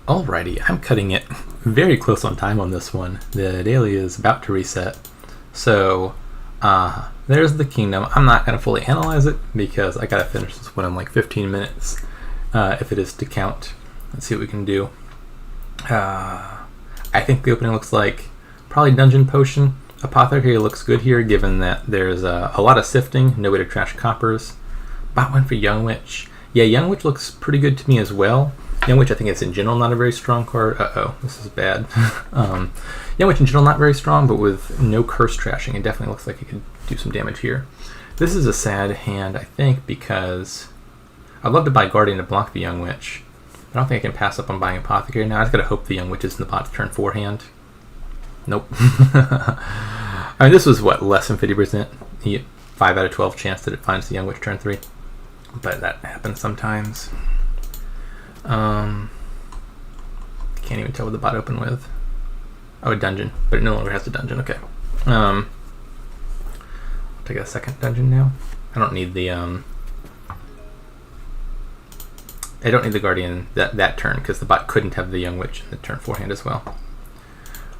Alrighty, I'm cutting it very close on time on this one. The daily is about to reset. So, there's the kingdom. I'm not going to fully analyze it because I got to finish this one in like 15 minutes if it is to count. Let's see what we can do. I think the opening looks like probably Dungeon Potion. Apothecary looks good here given that there's a lot of sifting, no way to trash coppers. Bot one for Young Witch. Yeah, Young Witch looks pretty good to me as well. Young Witch, I think it's in general not a very strong card. Uh-oh, this is bad. Young Witch in general not very strong, but with no curse trashing, it definitely looks like it could do some damage here. This is a sad hand, I think, because I'd love to buy Guardian to block the Young Witch. I don't think I can pass up on buying Apothecary now. I just gotta hope the Young Witch is in the pot to turn 4 hand. Nope. I mean, this was, what, less than 50%? 5 out of 12 chance that it finds the Young Witch turn 3. But that happens sometimes. Can't even tell what the bot opened with. Oh, a dungeon, but it no longer has a dungeon. Okay. I'll take a second dungeon now. I don't need the Guardian that turn because the bot couldn't have the Young Witch in the turn 4 hand as well.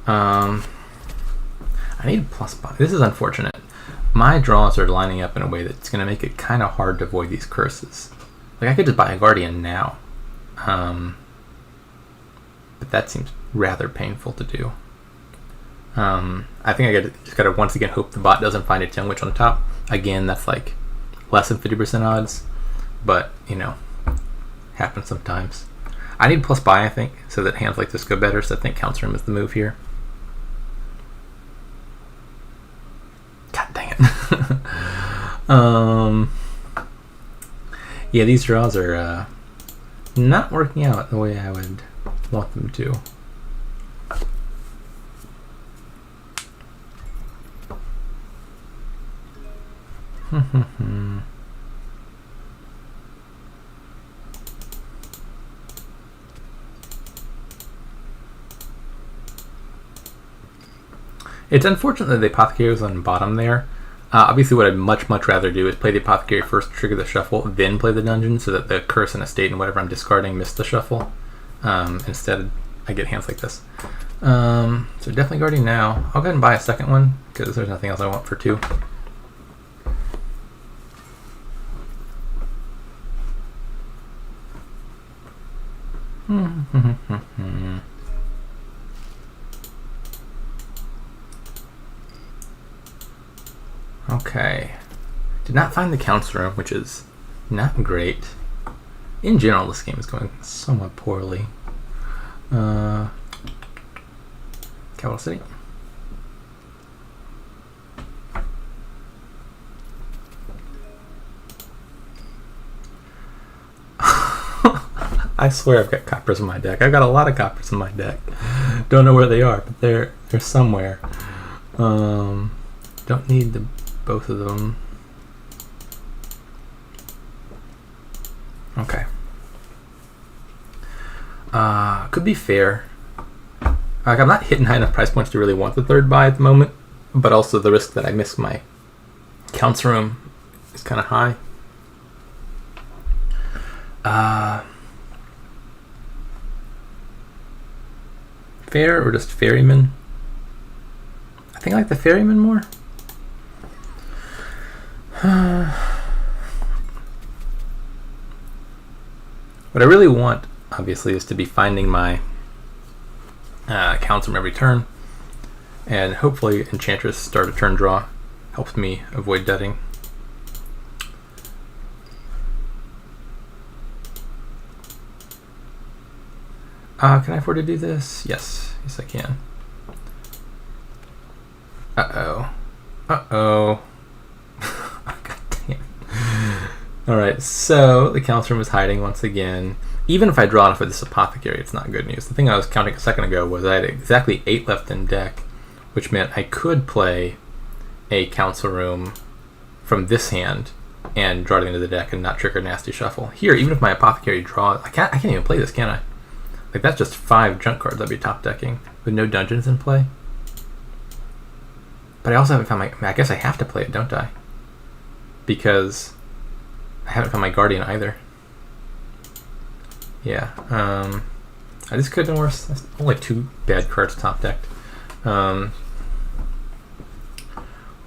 I need plus bot. This is unfortunate. My draws are lining up in a way that's going to make it kind of hard to avoid these curses. Like, I could just buy a Guardian now. But that seems rather painful to do. I think I just gotta once again hope the bot doesn't find its Young Witch on top. Again, that's like less than 50% odds, but you know, happens sometimes. I need plus buy, I think, so that hands like this go better. So I think Council Room is the move here. God dang it. Yeah, these draws are not working out the way I would want them to. It's unfortunate that the Apothecary was on bottom there. Obviously what I'd much rather do is play the Apothecary first, trigger the shuffle, then play the dungeon so that the curse and estate and whatever I'm discarding miss the shuffle. Instead, I get hands like this. So definitely Guardian now. I'll go ahead and buy a second one because there's nothing else I want for 2. Okay. Did not find the Council Room, which is not great. In general, this game is going somewhat poorly. Capital City. I swear I've got coppers in my deck. I've got a lot of coppers in my deck. Don't know where they are, but they're somewhere. Don't need both of them. Okay. Could be fair. Like, I'm not hitting high enough price points to really want the third buy at the moment, but also the risk that I miss my Council Room is kind of high. Fair or just Ferryman? I think I like the Ferryman more. What I really want, obviously, is to be finding my Council Room every turn, and hopefully Enchantress start a turn draw helps me avoid deading. Can I afford to do this? Yes, I can. Uh-oh. God damn. Alright, so the Council Room is hiding once again. Even if I draw off with this Apothecary, it's not good news. The thing I was counting a second ago was I had exactly 8 left in deck, which meant I could play a Council Room from this hand and draw it into the deck and not trigger a nasty shuffle. Here, even if my Apothecary draws, I can't even play this, can I? Like, that's just 5 junk cards I'd be top decking with no dungeons in play. But I also haven't found I guess I have to play it, don't I? Because I haven't found my Guardian either. Yeah. This could have been worse. That's only 2 bad cards top decked. We'll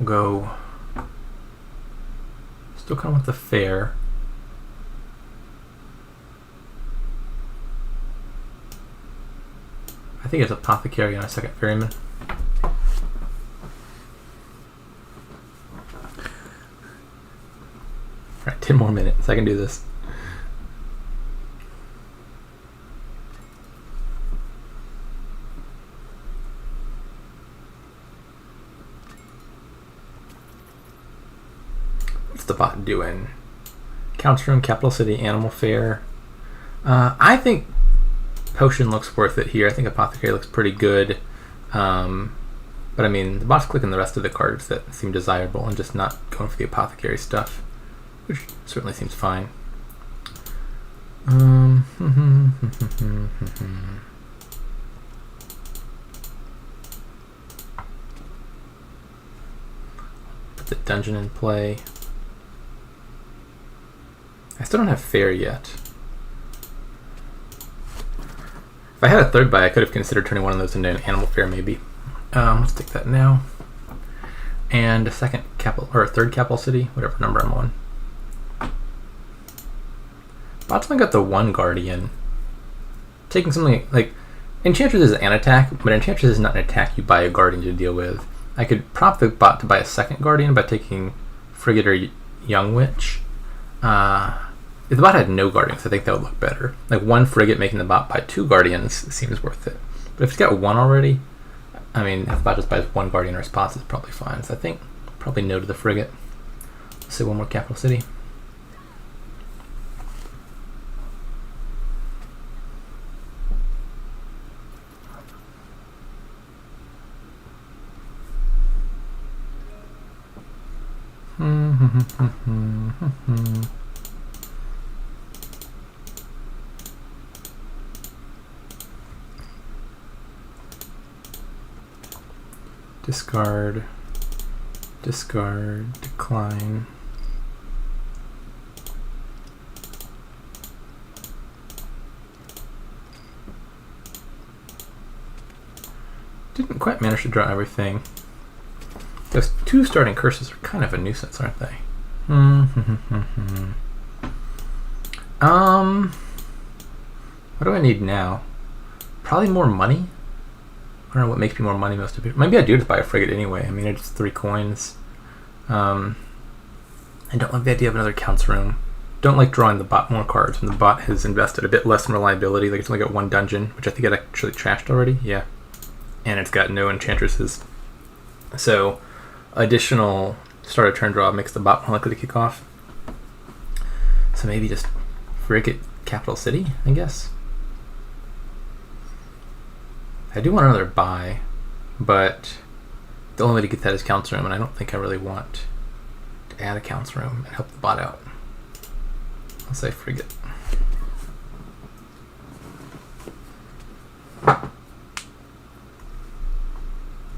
go. Still kind of want the fair. I think it's Apothecary on a second Ferryman. Alright, 10 more minutes. I can do this. What's the bot doing? Council Room, Capital City, Animal Fair. I think Potion looks worth it here. I think Apothecary looks pretty good. But I mean, the bot's clicking the rest of the cards that seem desirable and just not going for the Apothecary stuff, which certainly seems fine. Put the dungeon in play. I still don't have fair yet. If I had a third buy, I could have considered turning one of those into an animal fair, maybe. Let's take that now. And a second capital, or a third capital city, whatever number I'm on. Bot's only got the 1 guardian. Taking something like Enchantress is an attack, but Enchantress is not an attack you buy a guardian to deal with. I could prompt the bot to buy a second guardian by taking Frigate or Young Witch. If the bot had no guardians, I think that would look better. Like 1 frigate making the bot buy 2 guardians seems worth it. But if it's got 1 already, I mean, if the bot just buys 1 guardian in response, it's probably fine. So I think probably no to the frigate. Let's say 1 more capital city. Discard, discard, decline. Didn't quite manage to draw everything. Those 2 starting curses are kind of a nuisance, aren't they? What do I need now? Probably more money. I don't know what makes me more money most of it. Maybe I do just buy a frigate anyway. I mean, it's 3 coins. I don't like the idea of another Council Room. Don't like drawing the bot more cards when the bot has invested a bit less in reliability. Like it's only got 1 dungeon, which I think it actually trashed already. Yeah. And it's got no enchantresses. So additional start of turn draw makes the bot more likely to kick off. So maybe just frigate Capital City, I guess. I do want another buy, but the only way to get that is Council Room, and I don't think I really want to add a Council Room and help the bot out. I'll say frigate.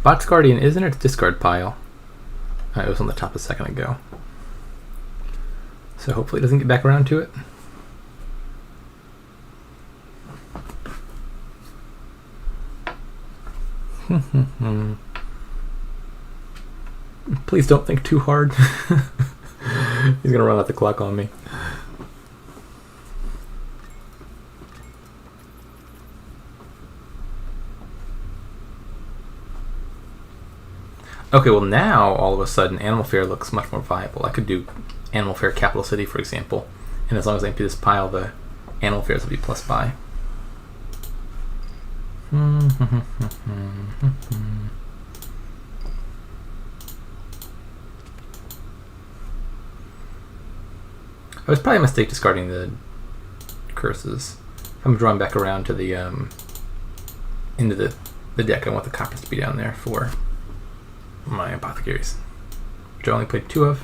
Bot's Guardian is in its discard pile. It was on the top a second ago. So hopefully it doesn't get back around to it. Please don't think too hard. He's gonna run out the clock on me. Okay, well now all of a sudden Animal Fair looks much more viable. I could do Animal Fair Capital City, for example, and as long as I empty this pile, the Animal Fairs will be plus buy. It was probably a mistake discarding the curses. I'm drawing back around to the into the deck. I want the coppers to be down there for my apothecaries, which I only played 2 of.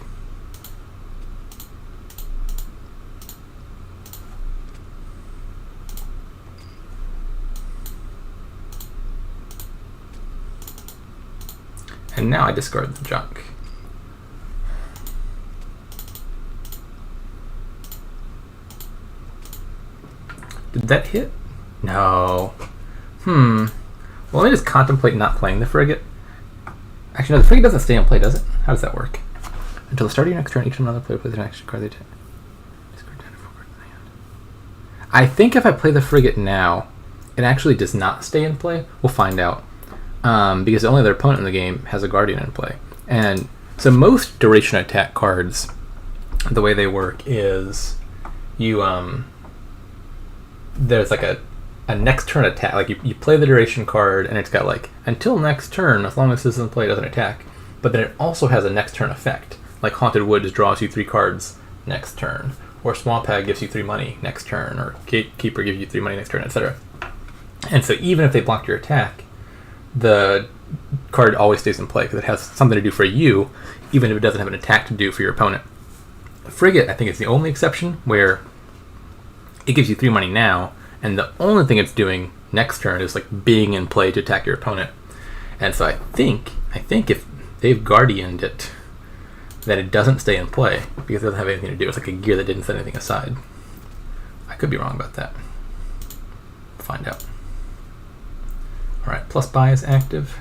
And now I discard the junk. Did that hit? No. Well, let me just contemplate not playing the frigate. Actually, no, the frigate doesn't stay in play, does it? How does that work? Until the start of your next turn, each time another player plays an action card they take. I think if I play the frigate now, it actually does not stay in play. We'll find out. Because the only other opponent in the game has a Guardian in play. And so most duration attack cards, the way they work is you there's like a next turn attack. Like you play the duration card and it's got like until next turn, as long as this is in play, it doesn't attack. But then it also has a next turn effect. Like Haunted Woods draws you 3 cards next turn, or Swamp Hag gives you 3 money next turn, or Gatekeeper gives you 3 money next turn, etc. And so even if they block your attack, the card always stays in play because it has something to do for you, even if it doesn't have an attack to do for your opponent. Frigate, I think, is the only exception where it gives you 3 money now, and the only thing it's doing next turn is like being in play to attack your opponent. And so I think if they've Guardianed it, that it doesn't stay in play because it doesn't have anything to do. It's like a gear that didn't set anything aside. I could be wrong about that. Find out. All right, plus buy is active.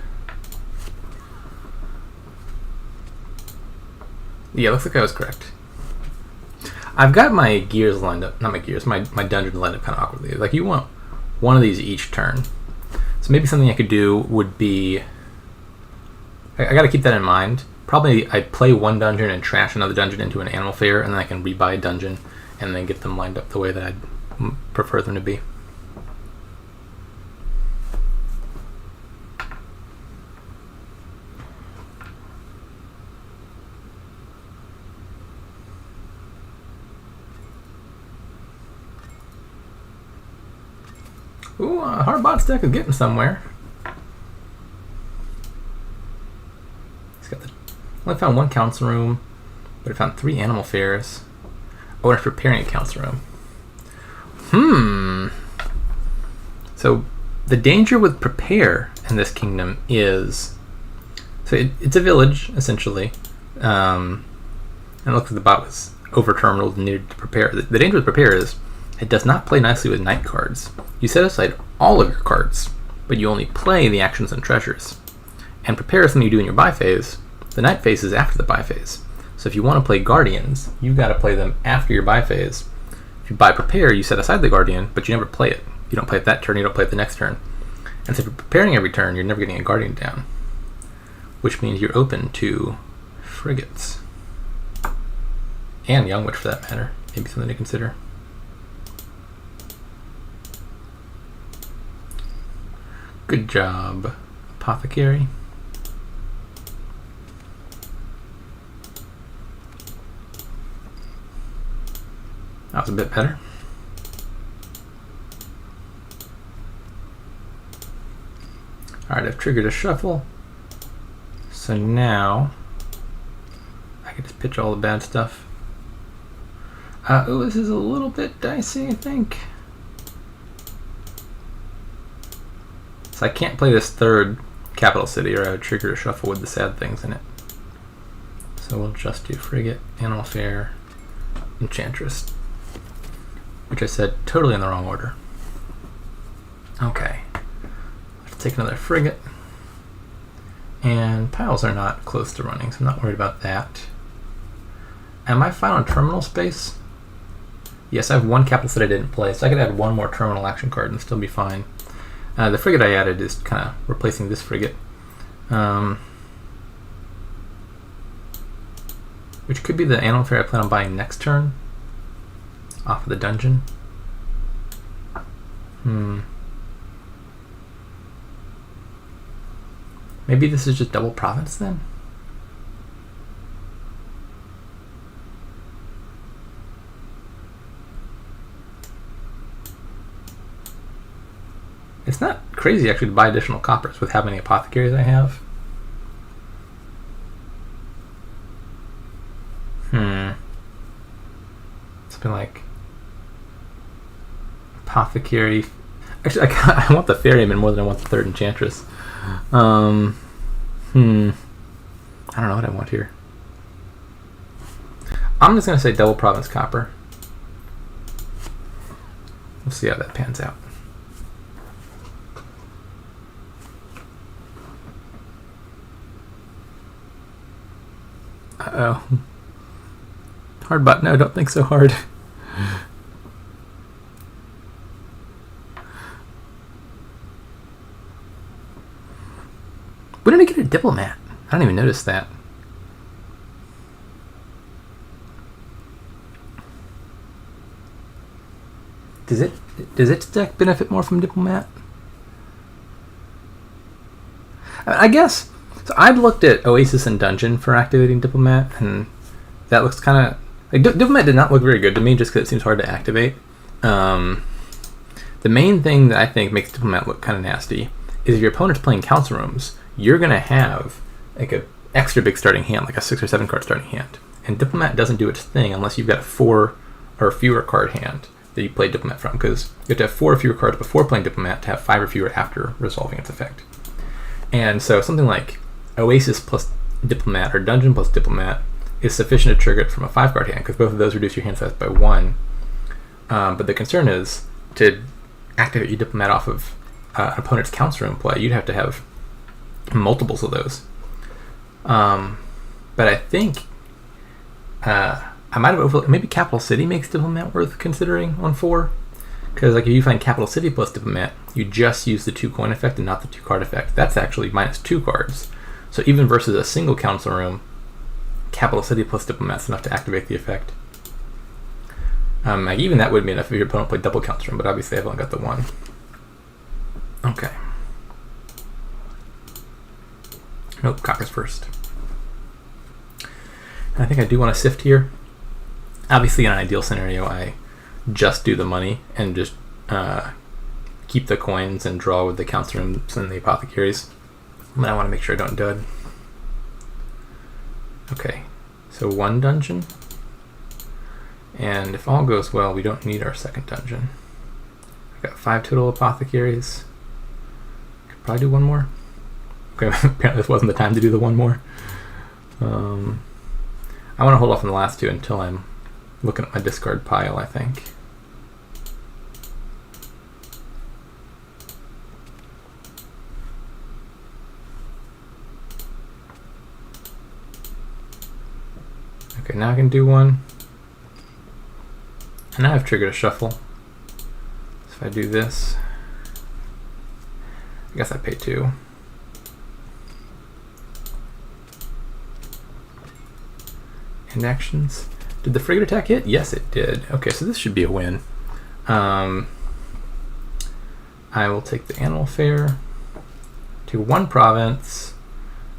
Yeah, looks like I was correct. I've got my gears lined up, not my gears, my dungeons lined up kind of awkwardly. Like you want one of these each turn. So maybe something I could do would be, I got to keep that in mind. Probably I play one dungeon and trash another dungeon into an animal fair, and then I can rebuy a dungeon and then get them lined up the way that I'd prefer them to be. Ooh, Hardbot's deck is getting somewhere. It's got only found 1 council room, but I found 3 animal fairs. Oh, and it's preparing a council room. So the danger with prepare in this kingdom is, so it's a village essentially, and it looks like the bot was over-terminaled and needed to prepare. The danger with prepare is it does not play nicely with night cards. You set aside all of your cards, but you only play the actions and treasures. And prepare is something you do in your buy phase. The night phase is after the buy phase. So if you want to play Guardians, you've got to play them after your buy phase. If you buy prepare, you set aside the Guardian, but you never play it. You don't play it that turn, you don't play it the next turn. And so if you're preparing every turn, you're never getting a Guardian down, which means you're open to frigates. And Young Witch for that matter. Maybe something to consider. Good job, Apothecary. That was a bit better. Alright, I've triggered a shuffle. So now I can just pitch all the bad stuff. Oh, this is a little bit dicey, I think. So I can't play this third capital city, or I would trigger a shuffle with the sad things in it. So we'll just do Frigate, Animal Fair, Enchantress, which I said totally in the wrong order. Okay, let's take another Frigate. And piles are not close to running, so I'm not worried about that. Am I fine on terminal space? Yes, I have 1 capital city I didn't play, so I could add 1 more terminal action card and still be fine. The frigate I added is kind of replacing this frigate, which could be the animal fair I plan on buying next turn off of the dungeon. Maybe this is just double province then? It's not crazy actually to buy additional coppers with how many apothecaries I have. Something like apothecary. Actually, I want the ferryman more than I want the third enchantress. I don't know what I want here. I'm just gonna say double province copper. We'll see how that pans out. Uh-oh. Hard bot. No, don't think so hard. When did I get a diplomat? I don't even notice that. Does its deck benefit more from diplomat? I guess. So I've looked at Oasis and Dungeon for activating diplomat, and that looks kind of like diplomat did not look very good to me, just because it seems hard to activate. The main thing that I think makes diplomat look kind of nasty is if your opponent's playing council rooms, you're gonna have like a extra big starting hand, like a 6 or 7 card starting hand, and diplomat doesn't do its thing unless you've got a 4 or fewer card hand that you play diplomat from, because you have to have 4 or fewer cards before playing diplomat to have 5 or fewer after resolving its effect. And so something like Oasis plus diplomat or Dungeon plus diplomat is sufficient to trigger it from a 5-card hand, because both of those reduce your hand size by 1. But the concern is to activate your diplomat off of an opponent's council room play, you'd have to have multiples of those. But I think I might have overlooked, maybe Capital City makes diplomat worth considering on 4. Because like if you find Capital City plus diplomat, you just use the 2 coin effect and not the 2 card effect. That's actually minus 2 cards. So even versus a single council room, Capital City plus diplomat's enough to activate the effect. Like even that would be enough if your opponent played double council room, but obviously I've only got the 1. Okay. Nope, Copper's first. And I think I do want to sift here. Obviously in an ideal scenario, I just do the money and just keep the coins and draw with the council rooms and the apothecaries. But I want to make sure I don't dud. Okay, so 1 dungeon. And if all goes well, we don't need our 2nd dungeon. I've got 5 total apothecaries. Could probably do 1 more. Okay, apparently this wasn't the time to do the 1 more. I want to hold off on the last 2 until I'm looking at my discard pile, I think. Okay, now I can do 1. And now I've triggered a shuffle. So if I do this, I guess I pay 2. And actions. Did the frigate attack hit? Yes, it did. Okay, so this should be a win. I will take the animal fair to 1 province.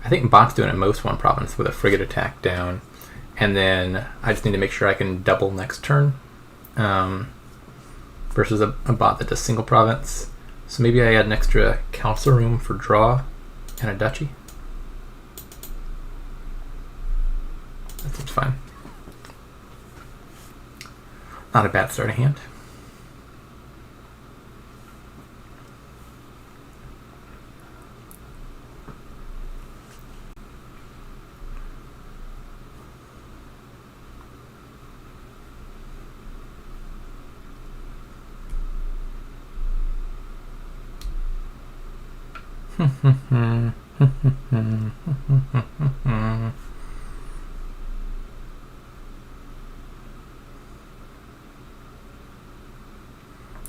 I think Bot's doing at most 1 province with a frigate attack down. And then I just need to make sure I can double next turn. Versus a bot that does single province. So maybe I add an extra council room for draw and a duchy. That seems fine. Not a bad starting hand.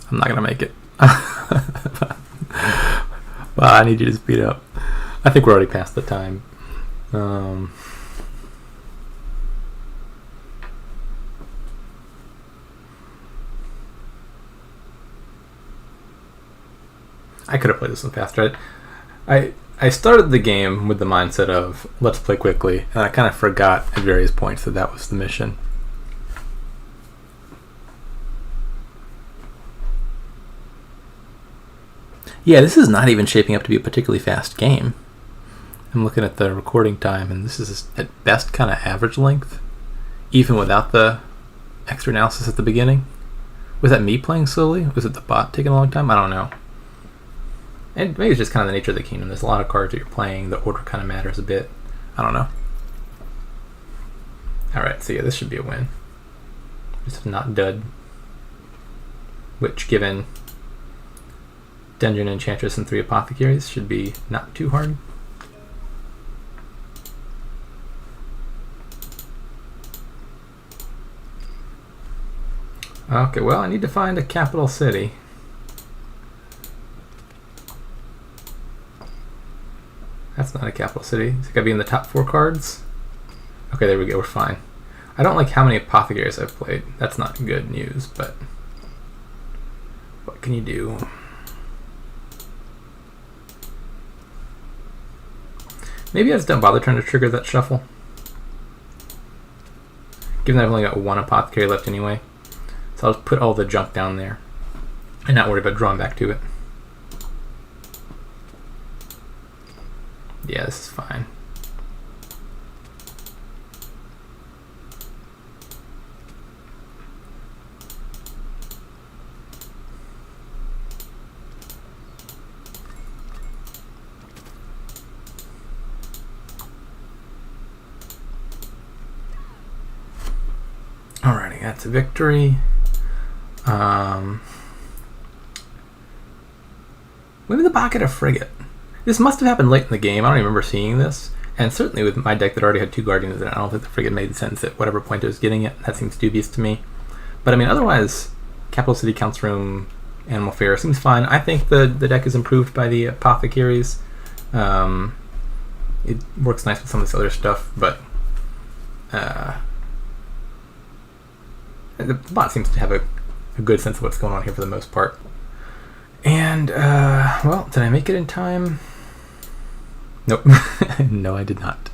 I'm not gonna make it. Well, I need you to speed up. I think we're already past the time. I could have played this one faster. I started the game with the mindset of let's play quickly, and I kind of forgot at various points that that was the mission. Yeah, this is not even shaping up to be a particularly fast game. I'm looking at the recording time, and this is at best kind of average length, even without the extra analysis at the beginning. Was that me playing slowly? Was it the bot taking a long time? I don't know. And maybe it's just kind of the nature of the kingdom. There's a lot of cards that you're playing. The order kind of matters a bit. I don't know. Alright, so yeah, this should be a win. Just not dud. Which, given Dungeon Enchantress and 3 Apothecaries, should be not too hard. Okay, well, I need to find a capital city. That's not a capital city. It's gotta be in the top 4 cards. Okay, there we go, we're fine. I don't like how many apothecaries I've played. That's not good news, but what can you do? Maybe I just don't bother trying to trigger that shuffle, given that I've only got 1 apothecary left anyway. So I'll just put all the junk down there and not worry about drawing back to it. Yeah, this is fine. Alrighty, that's a victory. Maybe the Bach had a frigate. This must have happened late in the game. I don't even remember seeing this. And certainly with my deck that already had 2 Guardians in it, I don't think the frigate made sense at whatever point it was getting it. That seems dubious to me. But I mean, otherwise, Capital City, Count's Room, Animal Fair seems fine. I think the deck is improved by the apothecaries. It works nice with some of this other stuff, but the bot seems to have a good sense of what's going on here for the most part. And, well, did I make it in time? Nope. No, I did not.